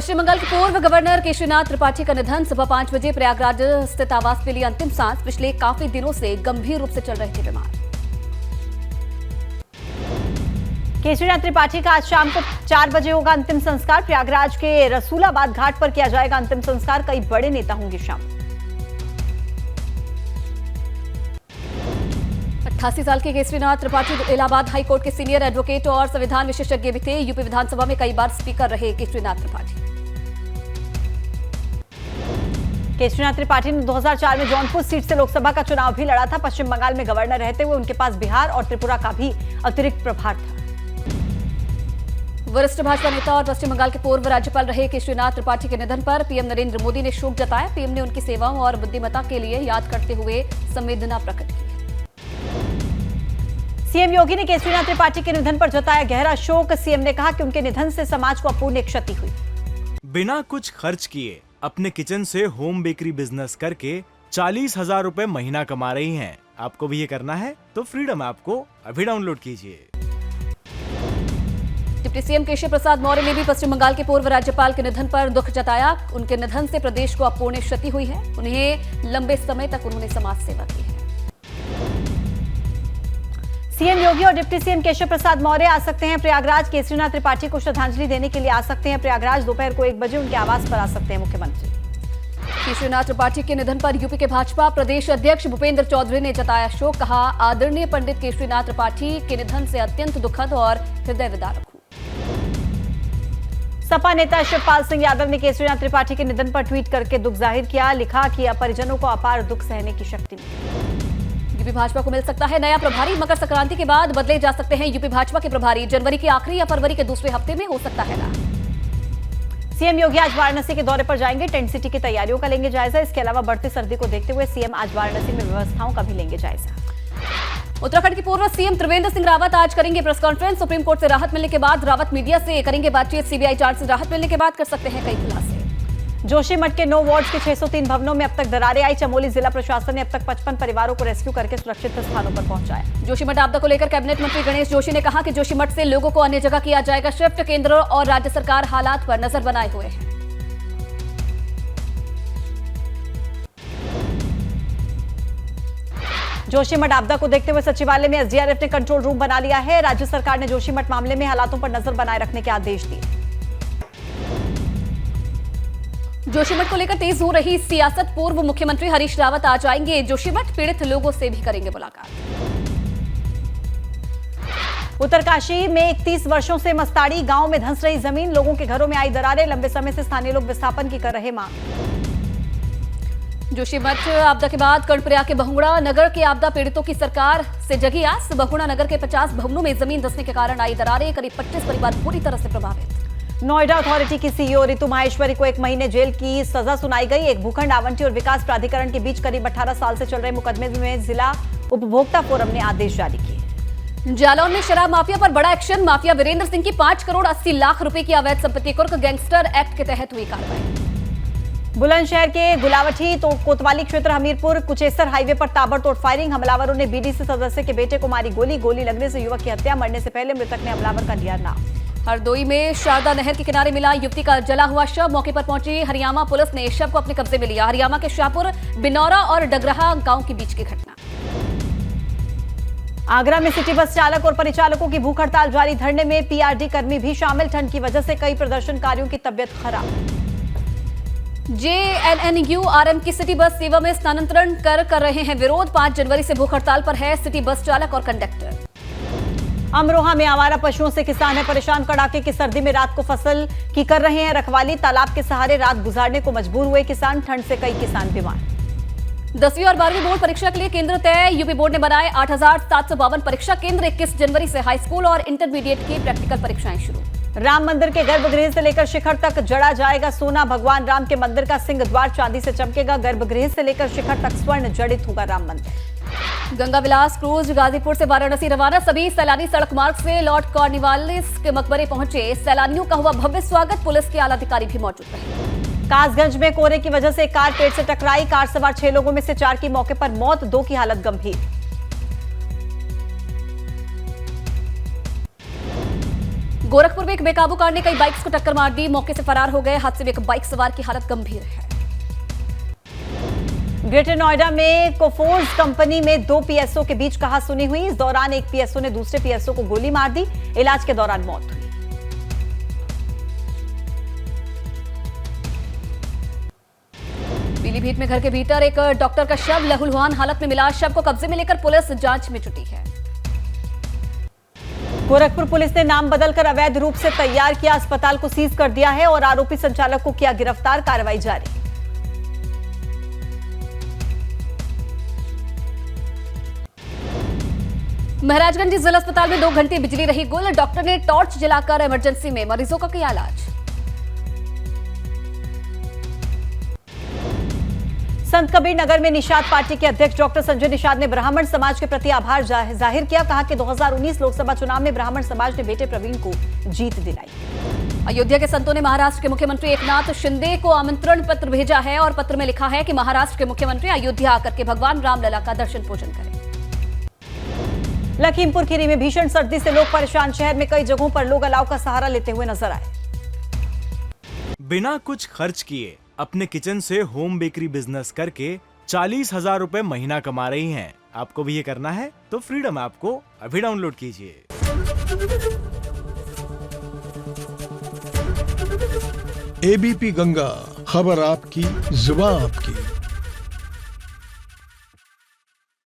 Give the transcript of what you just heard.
पश्चिम बंगाल के पूर्व गवर्नर केशरीनाथ त्रिपाठी का निधन। सुबह 5 बजे प्रयागराज स्थित आवास में ली अंतिम सांस। पिछले काफी दिनों से गंभीर रूप से चल रहे थे बीमार। केशरीनाथ त्रिपाठी का आज शाम को 4 बजे होगा अंतिम संस्कार। प्रयागराज के रसूलाबाद घाट पर किया जाएगा अंतिम संस्कार। कई बड़े नेता होंगे शाम। 88 साल के केशरीनाथ त्रिपाठी इलाहाबाद हाईकोर्ट के सीनियर एडवोकेट और संविधान विशेषज्ञ भी थे। यूपी विधानसभा में कई बार स्पीकर रहे केशरीनाथ त्रिपाठी। केशरीनाथ त्रिपाठी ने 2004 में जौनपुर सीट से लोकसभा का चुनाव भी लड़ा था। पश्चिम बंगाल में गवर्नर रहते हुए उनके पास बिहार और त्रिपुरा का भी अतिरिक्त प्रभार था। वरिष्ठ भाजपा नेता और पश्चिम बंगाल के पूर्व राज्यपाल रहे केशरीनाथ त्रिपाठी के निधन पर पीएम नरेंद्र मोदी ने शोक जताया। पीएम ने उनकी सेवाओं और बुद्धिमत्ता के लिए याद करते हुए संवेदना प्रकट की। सीएम योगी ने केशरीनाथ त्रिपाठी के निधन पर जताया गहरा शोक। सीएम ने कहा कि उनके निधन से समाज को अपूर्णीय क्षति हुई। बिना कुछ खर्च किए अपने किचन से होम बेकरी बिजनेस करके 40,000 रुपए महीना कमा रही हैं। आपको भी ये करना है तो फ्रीडम ऐप को अभी डाउनलोड कीजिए। डिप्टी सीएम केशव प्रसाद मौर्य ने भी पश्चिम बंगाल के पूर्व राज्यपाल के निधन पर दुख जताया। उनके निधन से प्रदेश को अपूर्णीय क्षति हुई है। उन्हें लंबे समय तक उन्होंने समाज सेवा की है। सीएम योगी और डिप्टी सीएम केशव प्रसाद मौर्य आ सकते हैं प्रयागराज। केशरीनाथ त्रिपाठी को श्रद्धांजलि देने के लिए आ सकते हैं प्रयागराज। दोपहर को 1 बजे उनके आवास पर आ सकते हैं मुख्यमंत्री। केशरीनाथ त्रिपाठी के निधन पर यूपी के भाजपा प्रदेश अध्यक्ष भूपेंद्र चौधरी ने जताया शोक। कहा, आदरणीय पंडित केशरीनाथ त्रिपाठी के निधन से अत्यंत दुखद और हृदय विदारक हूं। सपा नेता शिवपाल सिंह यादव ने केशरीनाथ त्रिपाठी के निधन पर ट्वीट करके दुख जाहिर किया। लिखा कि परिजनों को अपार दुख सहने की शक्ति मिली। यूपी भाजपा को मिल सकता है नया प्रभारी। मकर संक्रांति के बाद बदले जा सकते हैं यूपी भाजपा के प्रभारी। जनवरी के आखिरी या फरवरी के दूसरे हफ्ते में हो सकता है ना। सीएम योगी आज वाराणसी के दौरे पर जाएंगे। टेंट सिटी की तैयारियों का लेंगे जायजा। इसके अलावा बढ़ती सर्दी को देखते हुए सीएम आज वाराणसी में व्यवस्थाओं का भी लेंगे जायजा। उत्तराखंड के पूर्व सीएम त्रिवेंद्र सिंह रावत आज करेंगे प्रेस कॉन्फ्रेंस। सुप्रीम कोर्ट से राहत मिलने के बाद रावत मीडिया से करेंगे बातचीत। सीबीआई जांच से राहत मिलने के बाद कर सकते हैं कई खुलासे। जोशीमठ के 9 वार्ड्स के 603 भवनों में अब तक दरारें आई। चमोली जिला प्रशासन ने अब तक 55 परिवारों को रेस्क्यू करके सुरक्षित स्थानों पर पहुंचाया। जोशीमठ आपदा को लेकर कैबिनेट मंत्री गणेश जोशी ने कहा कि जोशीमठ से लोगों को अन्य जगह किया जाएगा शिफ्ट। केंद्र और राज्य सरकार हालात पर नजर बनाए हुए है। जोशीमठ आपदा को देखते हुए सचिवालय में एसडीआरएफ ने कंट्रोल रूम बना लिया है। राज्य सरकार ने जोशीमठ मामले में हालातों पर नजर बनाए रखने के आदेश दिए। जोशीमठ को लेकर तेज हो रही सियासत। पूर्व मुख्यमंत्री हरीश रावत आज आएंगे जोशीमठ। पीड़ित लोगों से भी करेंगे मुलाकात। उत्तरकाशी में 31 वर्षों से मस्ताड़ी गांव में धंस रही जमीन। लोगों के घरों में आई दरारें। लंबे समय से स्थानीय लोग विस्थापन की कर रहे मांग। जोशीमठ आपदा के बाद कर्णप्रयाग के बहुगुणा नगर के आपदा पीड़ितों की सरकार से जगी आस। बहुगुणा नगर के 50 भवनों में जमीन धंसने के कारण आई दरारें। करीब 25 परिवार पूरी तरह से प्रभावित। नोएडा अथॉरिटी की सीईओ रितु माहेश्वरी को 1 महीने जेल की सजा सुनाई गई। एक भूखंड आवंटी और विकास प्राधिकरण के बीच करीब 18 साल से चल रहे मुकदमे में जिला उपभोक्ता फोरम ने आदेश जारी किए। जालौन में शराब माफिया पर बड़ा एक्शन। माफिया वीरेंद्र सिंह की 5 करोड़ 80 लाख रुपए की अवैध संपत्ति कुर्क। गैंगस्टर एक्ट के तहत हुई कार्रवाई। बुलंदशहर के गुलावठी तो कोतवाली क्षेत्र हमीरपुर कुचेसर हाईवे पर ताबड़तोड़ फायरिंग। हमलावरों ने बीडीसी सदस्य के बेटे को मारी गोली। गोली लगने से युवक की हत्या। मरने से पहले मृतक ने हमलावर का लिया नाम। हरदोई में शारदा नहर के किनारे मिला युवती का जला हुआ शव। मौके पर पहुंची हरियाणा पुलिस ने शव को अपने कब्जे में लिया। हरियाणा के शाहपुर बिनौरा और डगराहा गांव के बीच की घटना। आगरा में सिटी बस चालक और परिचालकों की भूख हड़ताल जारी। धरने में पीआरडी कर्मी भी शामिल। ठंड की वजह से कई प्रदर्शनकारियों की तबियत खराब। जेएनएनयूआरएम की सिटी बस सेवा में स्थानांतरण कर रहे हैं विरोध। 5 जनवरी से भूख हड़ताल पर है सिटी बस चालक और कंडक्टर। अमरोहा में आवारा पशुओं से किसान है परेशान। कड़ाके की सर्दी में रात को फसल की कर रहे हैं रखवाली। तालाब के सहारे रात गुजारने को मजबूर हुए किसान। ठंड से कई किसान बीमार। 10वीं और 12वीं बोर्ड परीक्षा के लिए केंद्र तय। यूपी बोर्ड ने बनाए 8,752 परीक्षा केंद्र। 21 जनवरी से हाई स्कूल और इंटरमीडिएट की प्रैक्टिकल परीक्षाएं शुरू। राम मंदिर के गर्भगृह से लेकर शिखर तक जड़ा जाएगा सोना। भगवान राम के मंदिर का सिंह द्वार चांदी से चमकेगा। गर्भगृह से लेकर शिखर तक स्वर्ण जड़ित होगा राम मंदिर। गंगा विलास क्रूज गाजीपुर से वाराणसी रवाना। सभी सैलानी सड़क मार्ग से लॉर्ड कॉर्नवालिस के मकबरे पहुंचे। सैलानियों का हुआ भव्य स्वागत। पुलिस के आला अधिकारी भी मौजूद रहे। कासगंज में कोहरे की वजह से एक कार पेड़ से टकराई। कार सवार 6 लोगों में से 4 की मौके पर मौत। 2 की हालत गंभीर। गोरखपुर में एक बेकाबू कार ने कई बाइक्स को टक्कर मार दी, मौके से फरार हो गए। हादसे में एक बाइक सवार की हालत गंभीर है। ग्रेटर नोएडा में कोफोर्स कंपनी में 2 पीएसओ के बीच कहासुनी हुई। इस दौरान एक पीएसओ ने दूसरे पीएसओ को गोली मार दी। इलाज के दौरान मौत हुई। पीलीभीत में घर के भीतर एक डॉक्टर का शव लहूलुहान हालत में मिला। शव को कब्जे में लेकर पुलिस जांच में जुटी है। गोरखपुर पुलिस ने नाम बदलकर अवैध रूप से तैयार किया अस्पताल को सीज कर दिया है और आरोपी संचालक को किया गिरफ्तार। कार्रवाई जारी। महाराजगंज जिला अस्पताल में 2 घंटे बिजली रही गुल। डॉक्टर ने टॉर्च जलाकर इमरजेंसी में मरीजों का किया इलाज। संत कबीर नगर में निषाद पार्टी के अध्यक्ष डॉक्टर संजय निषाद ने ब्राह्मण समाज के प्रति आभार जाहिर किया। कहा कि 2019 लोकसभा चुनाव में ब्राह्मण समाज ने बेटे प्रवीण को जीत दिलाई। अयोध्या के संतों ने महाराष्ट्र के मुख्यमंत्री एकनाथ शिंदे को आमंत्रण पत्र भेजा है और पत्र में लिखा है कि महाराष्ट्र के मुख्यमंत्री अयोध्या आकर के भगवान रामलला का दर्शन पूजन करें। लखीमपुर खीरी में भीषण सर्दी से लोग परेशान। शहर में कई जगहों पर लोग अलाव का सहारा लेते हुए नजर आए। बिना कुछ खर्च किए अपने किचन से होम बेकरी बिजनेस करके 40,000 रुपए महीना कमा रही हैं। आपको भी ये करना है तो फ्रीडम ऐप को अभी डाउनलोड कीजिए। एबीपी गंगा, खबर आपकी, जुबान आपकी।